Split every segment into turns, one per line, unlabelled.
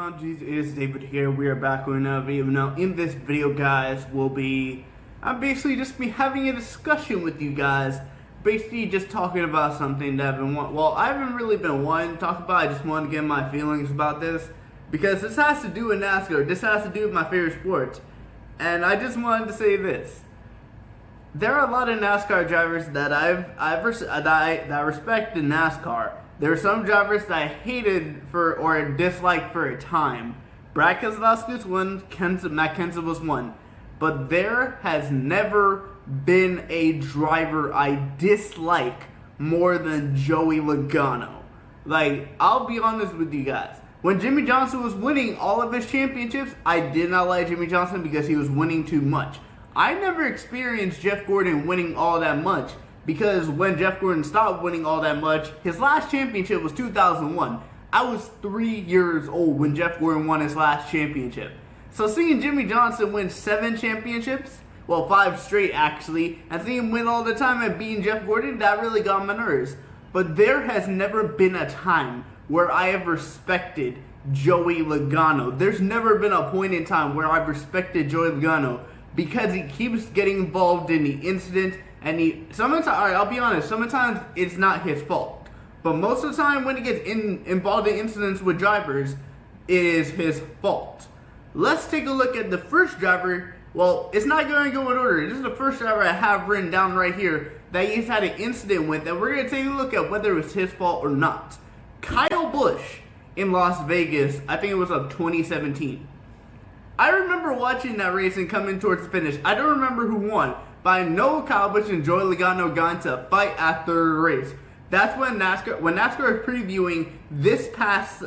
on? It is David here. We are back with another video. Now, in this video, guys, I'm basically just be having a discussion with you guys. Basically, just talking about something that I haven't really been wanting to talk about. I just wanted to get my feelings about this because this has to do with NASCAR. This has to do with my favorite sport, and I just wanted to say this. There are a lot of NASCAR drivers that I respect in NASCAR. There are some drivers that I hated or disliked for a time. Brad Keselowski was one, Matt Kenseth was one. But there has never been a driver I dislike more than Joey Logano. Like, I'll be honest with you guys. When Jimmy Johnson was winning all of his championships, I did not like Jimmy Johnson because he was winning too much. I never experienced Jeff Gordon winning all that much. Because when Jeff Gordon stopped winning all that much, his last championship was 2001. I was 3 years old when Jeff Gordon won his last championship. So seeing Jimmy Johnson win 7 championships, well 5 straight actually, and seeing him win all the time and beating Jeff Gordon, that really got on my nerves. But there has never been a time where I have respected Joey Logano. There's never been a point in time where I've respected Joey Logano because he keeps getting involved in the incident. And sometimes, I'll be honest, sometimes it's not his fault. But most of the time when he gets involved in incidents with drivers, it is his fault. Let's take a look at the first driver. Well, it's not going to go in order. This is the first driver I have written down right here that he's had an incident with. And we're going to take a look at whether it was his fault or not. Kyle Busch in Las Vegas, I think it was of 2017. I remember watching that race and coming towards the finish. I don't remember who won. But I know Kyle Busch and Joey Logano got into a fight after the race. That's when NASCAR was previewing this past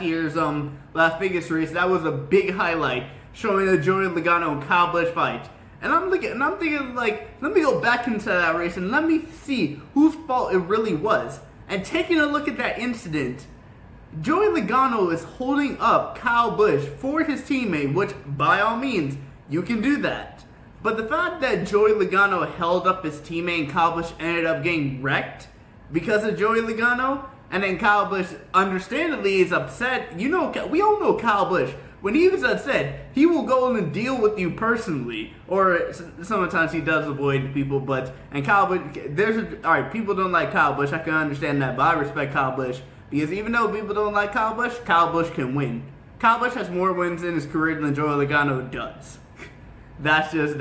year's Las Vegas race. That was a big highlight showing the Joey Logano and Kyle Busch fight. And I'm thinking like, let me go back into that race and let me see whose fault it really was. And taking a look at that incident, Joey Logano is holding up Kyle Busch for his teammate, which by all means you can do that. But the fact that Joey Logano held up his teammate and Kyle Busch ended up getting wrecked because of Joey Logano, and then Kyle Busch understandably is upset. You know, we all know Kyle Busch. When he was upset, he will go and deal with you personally. Or sometimes he does avoid people, and Kyle Busch, alright, people don't like Kyle Busch, I can understand that, but I respect Kyle Busch. Because even though people don't like Kyle Busch can win. Kyle Busch has more wins in his career than Joey Logano does. That's just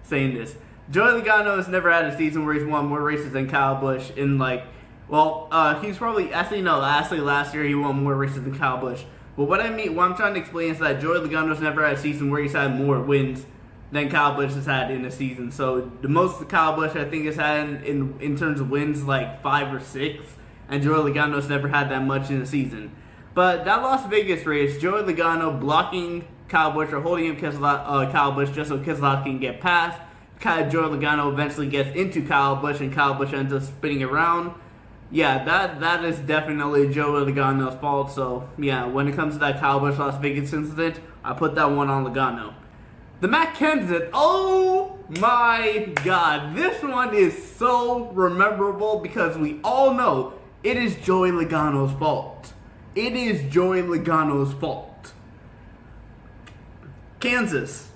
saying this. Joey Logano has never had a season where he's won more races than Kyle Busch in he's probably last year he won more races than Kyle Busch. But what I'm trying to explain is that Joey Logano's never had a season where he's had more wins than Kyle Busch has had in a season. So the most Kyle Busch I think has had in terms of wins like 5 or 6, and Joey Logano's never had that much in a season. But that Las Vegas race, Joey Logano blocking Kyle Busch or holding him Kyle Busch just so Keselowski can get past. Joey Logano eventually gets into Kyle Busch and Kyle Busch ends up spinning around. Yeah, that is definitely Joey Logano's fault. So yeah, when it comes to that Kyle Busch Las Vegas incident, I put that one on Logano. The Matt Kenseth, oh my God, this one is so memorable because we all know it is Joey Logano's fault. It is Joey Logano's fault. Kansas.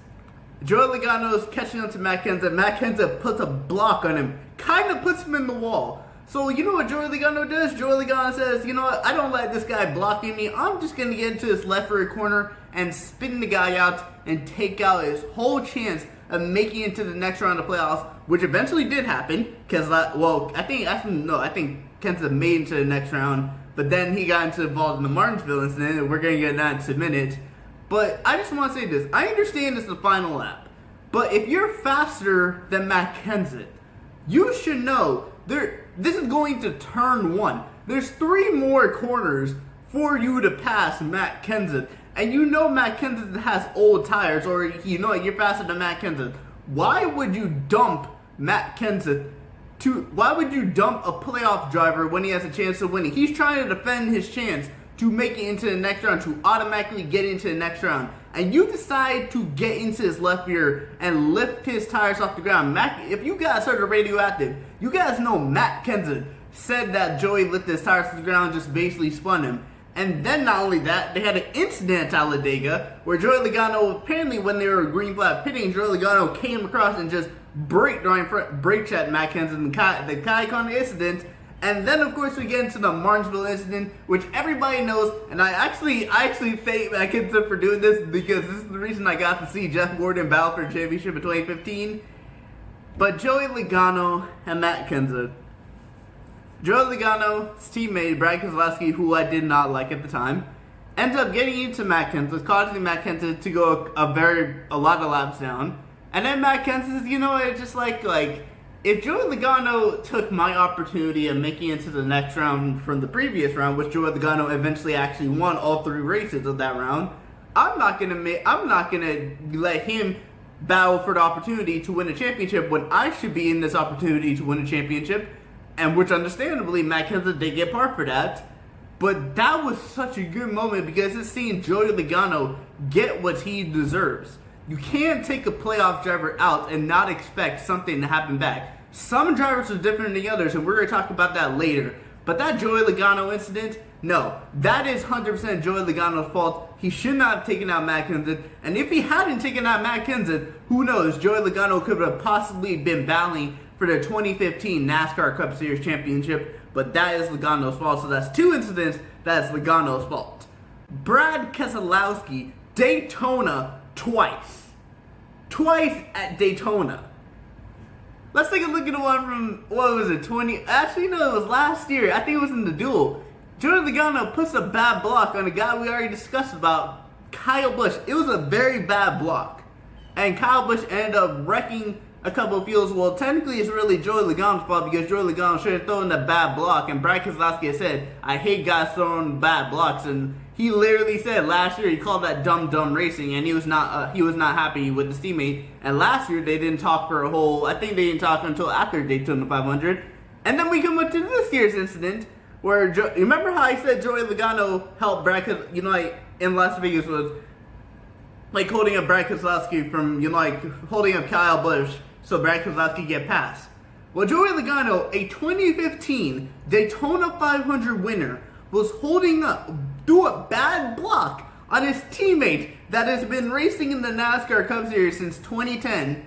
Joey Logano is catching up to Matt Kenseth. Matt Kenseth puts a block on him. Kind of puts him in the wall. So you know what Joey Logano does? Joey Logano says, you know what? I don't like this guy blocking me. I'm just going to get into this left rear corner and spin the guy out and take out his whole chance of making it to the next round of playoffs, which eventually did happen. Because, I think Kenseth made it to the next round. But then he got involved in the Martinsville incident, and we're going to get that in a minute. But I just want to say this. I understand this is the final lap. But if you're faster than Matt Kenseth, you should know this is going to turn 1. There's 3 more corners for you to pass Matt Kenseth. And you know Matt Kenseth has old tires, or you know you're faster than Matt Kenseth. Why would you dump Matt Kenseth why would you dump a playoff driver when he has a chance of winning? He's trying to defend his chance to make it into the next round, to automatically get into the next round. And you decide to get into his left rear and lift his tires off the ground. If you guys heard the Radioactive, you guys know Matt Kenseth said that Joey lifted his tires to the ground and just basically spun him. And then not only that, they had an incident at Talladega where Joey Logano, apparently when they were green flag pitting, Joey Logano came across and just brake checked Matt Kenseth in the Kai incident. And then, of course, we get into the Martinsville incident, which everybody knows. And I actually thank Matt Kenseth for doing this, because this is the reason I got to see Jeff Gordon battle for the championship in 2015. But Joey Logano and Matt Kenseth. Joey Logano's teammate, Brad Keselowski, who I did not like at the time, ends up getting into Matt Kenseth, causing Matt Kenseth to go a lot of laps down. And then Matt Kenseth, it's just like if Joey Logano took my opportunity of making it to the next round from the previous round, which Joey Logano eventually actually won all 3 races of that round, I'm not gonna let him battle for the opportunity to win a championship when I should be in this opportunity to win a championship. And which, understandably, Matt Kenseth did get part for that. But that was such a good moment, because it's seeing Joey Logano get what he deserves. You can't take a playoff driver out and not expect something to happen back. Some drivers are different than the others, and we're going to talk about that later. But that Joey Logano incident, no, that is 100% Joey Logano's fault. He should not have taken out Matt Kenseth. And if he hadn't taken out Matt Kenseth, who knows, Joey Logano could have possibly been battling for the 2015 NASCAR Cup Series Championship, but that is Logano's fault. So that's 2 incidents that's Logano's fault. Brad Keselowski, Daytona twice. Twice at Daytona. Let's take a look at the one from, what was it, actually no, it was last year. I think it was in the duel. Joey Logano puts a bad block on a guy we already discussed about, Kyle Busch. It was a very bad block. And Kyle Busch ended up wrecking a couple of fields. Well, technically it's really Joey Logano's fault, because Joey Logano should have thrown that bad block, and Brad Keselowski said, I hate guys throwing bad blocks, and he literally said last year he called that dumb racing, and he was not happy with his teammate. And last year they didn't talk for I think they didn't talk until after Daytona 500. And then we come up to this year's incident where remember how I said Joey Logano helped Brad, in Las Vegas was like holding up Brad Keselowski from holding up Kyle Busch so Brad Keselowski get past. Well, Joey Logano, a 2015 Daytona 500 winner, was holding up through a bad block on his teammate that has been racing in the NASCAR Cup Series since 2010,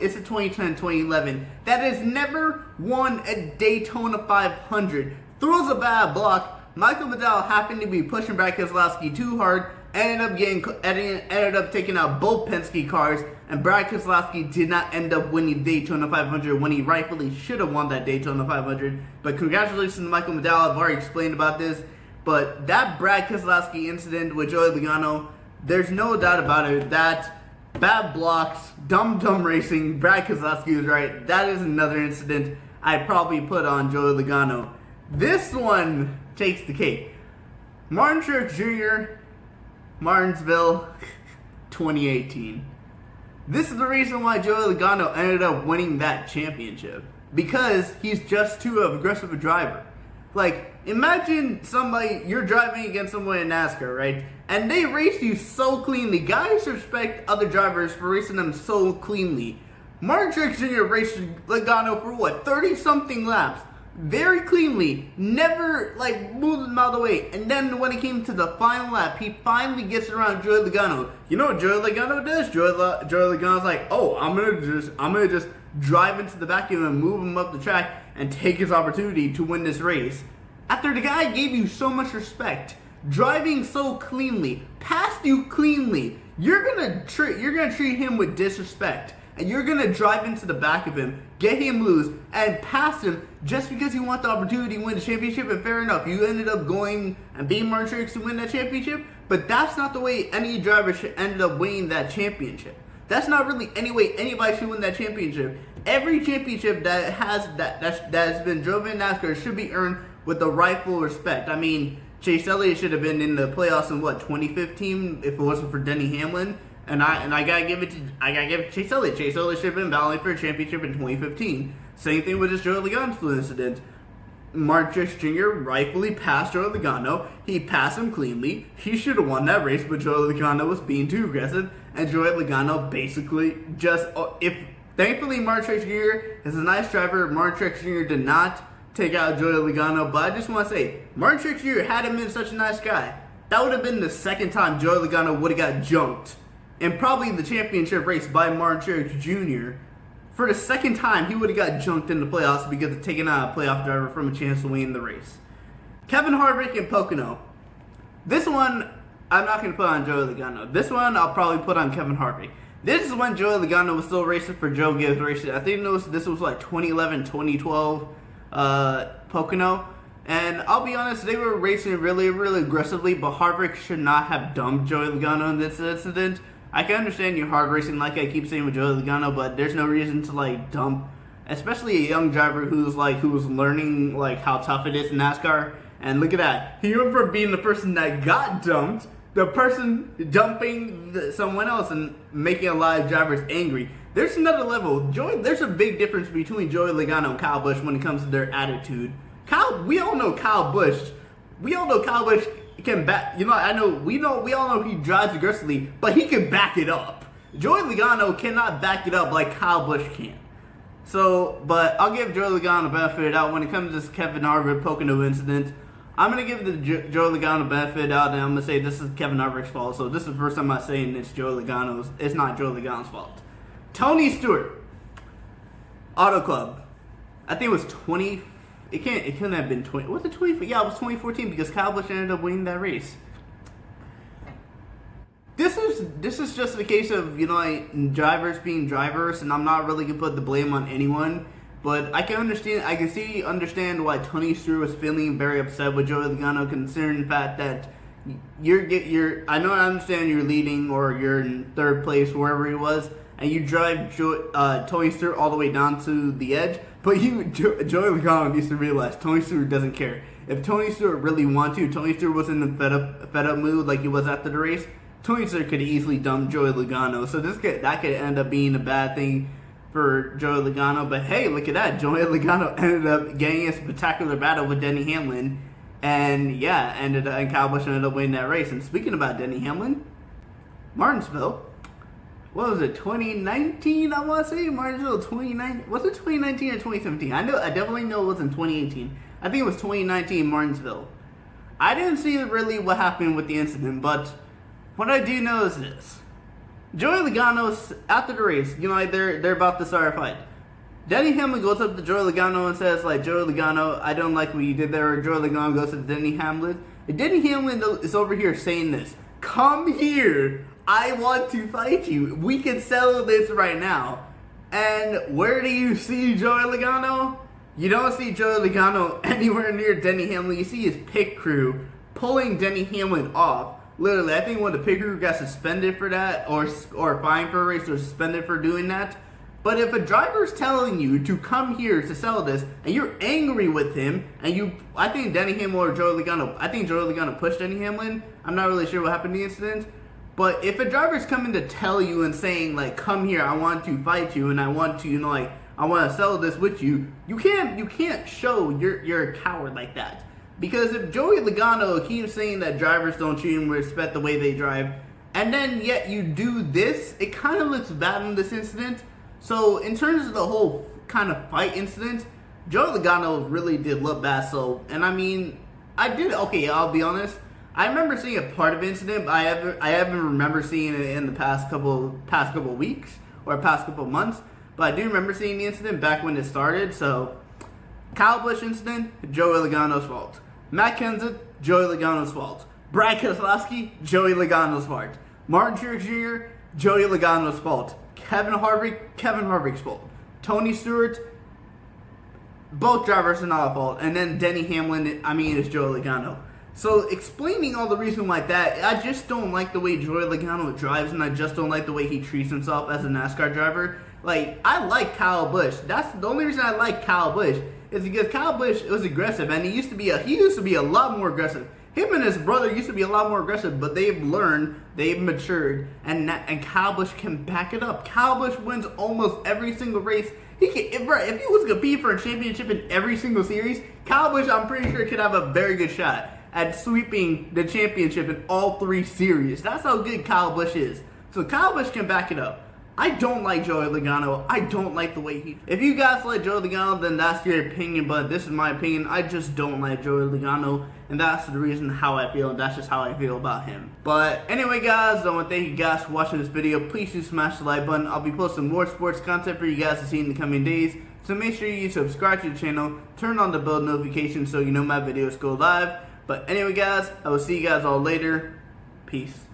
it's a 2010, 2011, that has never won a Daytona 500. Throws a bad block. Michael McDowell happened to be pushing Brad Keselowski too hard, ended up taking out both Penske cars, and Brad Keselowski did not end up winning Daytona 500 when he rightfully should have won that Daytona 500. But congratulations to Michael McDowell. I've already explained about this. But that Brad Keselowski incident with Joey Logano, there's no doubt about it. That bad blocks, dumb racing, Brad Keselowski was right. That is another incident I'd probably put on Joey Logano. This one takes the cake. Martin Truex Jr., Martinsville, 2018. This is the reason why Joey Logano ended up winning that championship. Because he's just too aggressive a driver. Like, imagine you're driving against someone in NASCAR, right? And they race you so cleanly. Guys respect other drivers for racing them so cleanly. Martin Truex Jr. raced Logano for 30-something laps. Very cleanly, never moved him out of the way. And then when it came to the final lap, he finally gets around Joey Logano. You know what Joey Logano does? Joey Logano's like, oh, I'm gonna just drive into the back of him and move him up the track and take his opportunity to win this race. After the guy gave you so much respect, driving so cleanly, passed you cleanly, you're gonna treat him with disrespect. And you're going to drive into the back of him, get him loose, and pass him just because you want the opportunity to win the championship. And fair enough, you ended up going and being Martin Truex to win that championship. But that's not the way any driver should end up winning that championship. That's not really any way anybody should win that championship. Every championship that has been driven in NASCAR should be earned with the rightful respect. I mean, Chase Elliott should have been in the playoffs in 2015 if it wasn't for Denny Hamlin. And I gotta give it to Chase Elliott. Chase Elliott should have been battling for a championship in 2015. Same thing with this Joey Logano incident. Martin Truex Jr. rightfully passed Joey Logano. He passed him cleanly. He should have won that race, but Joey Logano was being too aggressive, and Joey Logano basically thankfully Martin Truex Jr. is a nice driver. Martin Truex Jr. did not take out Joey Logano, but I just want to say, Martin Truex Jr. hadn't been such a nice guy. That would have been the second time Joey Logano would have got jumped, and probably the championship race by Martin Truex Jr. For the second time, he would have got jumped in the playoffs because of taking out a playoff driver from a chance to win the race. Kevin Harvick and Pocono. This one, I'm not going to put on Joey Logano. This one, I'll probably put on Kevin Harvick. This is when Joey Logano was still racing for Joe Gibbs Racing. I think this was like 2011, 2012 Pocono. And I'll be honest, they were racing really, really aggressively, but Harvick should not have dumped Joey Logano in this incident. I can understand you're hard racing, like I keep saying with Joey Logano, but there's no reason to like dump, especially a young driver who's learning like how tough it is in NASCAR. And look at that, he went from being the person that got dumped, the person dumping someone else and making a lot of drivers angry. There's another level. There's a big difference between Joey Logano and Kyle Busch when it comes to their attitude. We all know Kyle Busch can back. We all know he drives aggressively, but he can back it up. Joey Logano cannot back it up like Kyle Busch can. So, but I'll give Joey Logano the benefit of the doubt when it comes to this Kevin Harvick Pocono incident. I'm gonna give the Joey Logano the benefit of the doubt, and I'm gonna say this is Kevin Harvick's fault. So this is the first time I'm saying it's not Joey Logano's fault. Tony Stewart, Auto Club. I think it was 20. It couldn't have been 20. Was it 20? Yeah, it was 2014 because Kyle Busch ended up winning that race. This is just a case of drivers being drivers, and I'm not really gonna put the blame on anyone. But I can understand why Tony Stewart was feeling very upset with Joey Logano, considering the fact that I understand you're leading or you're in third place wherever he was, and you drive Tony Stewart all the way down to the edge. But Joey Logano needs to realize Tony Stewart doesn't care. If Tony Stewart really wanted to, Tony Stewart was in the fed up mood like he was after the race, Tony Stewart could easily dump Joey Logano. So that could end up being a bad thing for Joey Logano. But hey, look at that. Joey Logano ended up getting a spectacular battle with Denny Hamlin. And Kyle Busch ended up winning that race. And speaking about Denny Hamlin, Martinsville. What was it, 2019, I want to say? Martinsville, 2019. Was it 2019 or 2017? I definitely know it was in 2018. I think it was 2019 Martinsville. I didn't see really what happened with the incident, but what I do know is this. Joey Logano's, after the race, they're about to start a fight. Denny Hamlin goes up to Joey Logano and says, Joey Logano, I don't like what you did there. Or Joey Logano goes to Denny Hamlin. And Denny Hamlin is over here saying this. Come here. I want to fight you. We can settle this right now. And where do you see Joey Logano? You don't see Joey Logano anywhere near Denny Hamlin. You see his pit crew pulling Denny Hamlin off. Literally, I think when the pit crew got suspended for that or fined for a race or suspended for doing that. But if a driver's telling you to come here to settle this and you're angry with him I think Denny Hamlin or Joey Logano pushed Denny Hamlin. I'm not really sure what happened in the incident. But if a driver's coming to tell you and saying come here, I want to fight you and I want to I want to settle this with you, you can't show you're a coward like that. Because if Joey Logano keeps saying that drivers don't treat him with respect the way they drive, and then yet you do this, it kind of looks bad in this incident. So in terms of the whole kind of fight incident, Joey Logano really did look bad. So, and I'll be honest. I remember seeing a part of the incident, but I haven't remember seeing it in the past couple weeks or past couple months. But I do remember seeing the incident back when it started. So, Kyle Busch incident, Joey Logano's fault. Matt Kenseth, Joey Logano's fault. Brad Keselowski, Joey Logano's fault. Martin Truex Jr., Joey Logano's fault. Kevin Harvick's fault. Tony Stewart, both drivers are not at fault. And then Denny Hamlin, it's Joey Logano. So explaining all the reason like that, I just don't like the way Joey Logano drives, and I just don't like the way he treats himself as a NASCAR driver. I like Kyle Busch. That's the only reason I like Kyle Busch is because Kyle Busch was aggressive, and he used to be a lot more aggressive. Him and his brother used to be a lot more aggressive, but they've learned, they've matured, and Kyle Busch can back it up. Kyle Busch wins almost every single race. If he was competing for a championship in every single series, Kyle Busch, I'm pretty sure, could have a very good shot at sweeping the championship in all three series. That's how good Kyle Busch is. So Kyle Busch can back it up. I don't like Joey Logano. I don't like the way he... If you guys like Joey Logano, then that's your opinion, but this is my opinion. I just don't like Joey Logano, and that's the reason how I feel, and that's just how I feel about him. But anyway, guys, I want to thank you guys for watching this video. Please do smash the like button. I'll be posting more sports content for you guys to see in the coming days, so make sure you subscribe to the channel, turn on the bell notification so you know my videos go live. But anyway, guys, I will see you guys all later. Peace.